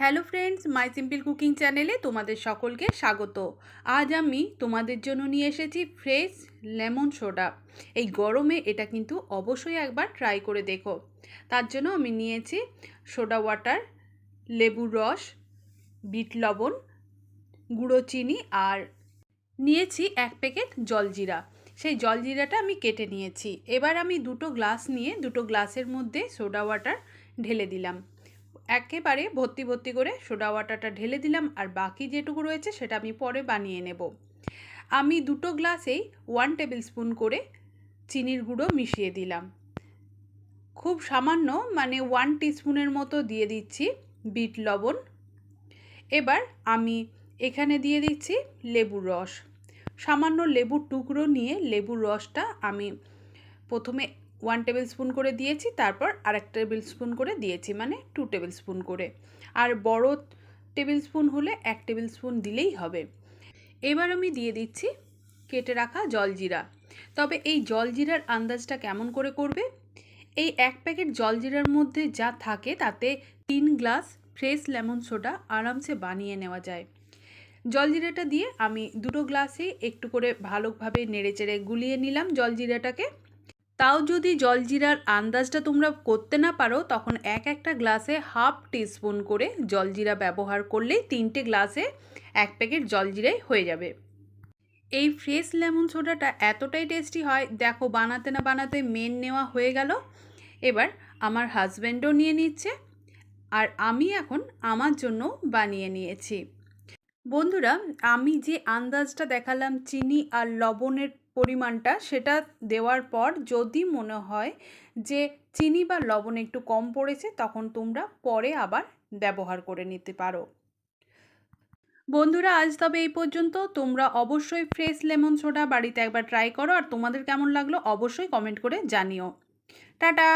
Hello friends, মাই simple cooking চ্যানেলে তোমাদের সকলকে স্বাগত। আজ আমি তোমাদের জন্য নিয়ে এসেছি ফ্রেশ লেমন সোডা। এই গরমে এটা কিন্তু অবশ্যই একবার ট্রাই করে দেখো। তার জন্য আমি নিয়েছি সোডা ওয়াটার, লেবুর রস, বিট লবণ, গুঁড়ো চিনি আর নিয়েছি 1 প্যাকেট জলজিরা। সেই জলজিরাটা আমি কেটে নিয়েছি। এবার আমি দুটো গ্লাস নিয়ে দুটো গ্লাসের মধ্যে সোডা ওয়াটার ঢেলে দিলাম। একেবারে ভর্তি ভর্তি করে সোডা ওয়াটারটা ঢেলে দিলাম, আর বাকি যেটুকু রয়েছে সেটা আমি পরে বানিয়ে নেব। আমি দুটো গ্লাসেই 1 টেবিল স্পুন করে চিনির গুঁড়ো মিশিয়ে দিলাম। খুব সামান্য 1 টিস্পুনের মতো দিয়ে দিচ্ছি বিট লবণ। এবার আমি এখানে দিয়ে দিচ্ছি লেবুর রস। সামান্য লেবুর টুকরো নিয়ে লেবুর রসটা আমি প্রথমে 1 টেবিল স্পুন করে দিয়েছি, তারপর আরেক টেবিল স্পুন করে দিয়েছি, 2 টেবিল স্পুন করে। আর বড় টেবিল স্পুন হলে 1 টেবিল স্পুন দিলেই হবে। এবার আমি দিয়ে দিচ্ছি কেটে রাখা জলজিরা। তবে এই জলজিরার আন্দাজটা কেমন করে করবে? এই 1 প্যাকেট জলজিরার মধ্যে যা থাকে তাতে 3 গ্লাস ফ্রেশ লেমন সোডা আরামসে বানিয়ে নেওয়া যায়। জলজিরাটা দিয়ে আমি দুটো গ্লাসে একটু করে ভালোভাবে নেড়েচেড়ে গুলিয়ে নিলাম জলজিরাটাকে। তাও যদি জলজিরার আন্দাজটা তোমরা করতে না পারো, তখন একটা গ্লাসে হাফ টিস্পুন করে জলজিরা ব্যবহার করলেই 3টে গ্লাসে 1 প্যাকেট জলজিরাই হয়ে যাবে। এই ফ্রেশ লেমন সোডাটা এতটাই টেস্টি হয়, দেখো বানাতে না বানাতে মেন নেওয়া হয়ে গেল। এবার আমার হাজব্যান্ডও নিয়ে নিচ্ছে, আর আমি এখন আমার জন্য বানিয়ে নিয়েছি। বন্ধুরা, আমি যে আন্দাজটা দেখালাম চিনি আর লবণের পরিমাণটা, সেটা দেওয়ার পর যদি মনে হয় যে চিনি বা লবণ একটু কম পড়েছে, তখন তোমরা পরে আবার ব্যবহার করে নিতে পারো। বন্ধুরা, আজ তবে এই পর্যন্ত। তোমরা অবশ্যই ফ্রেশ লেমন সোডা বাড়িতে একবার ট্রাই করো, আর তোমাদের কেমন লাগলো অবশ্যই কমেন্ট করে জানিও। টাটা।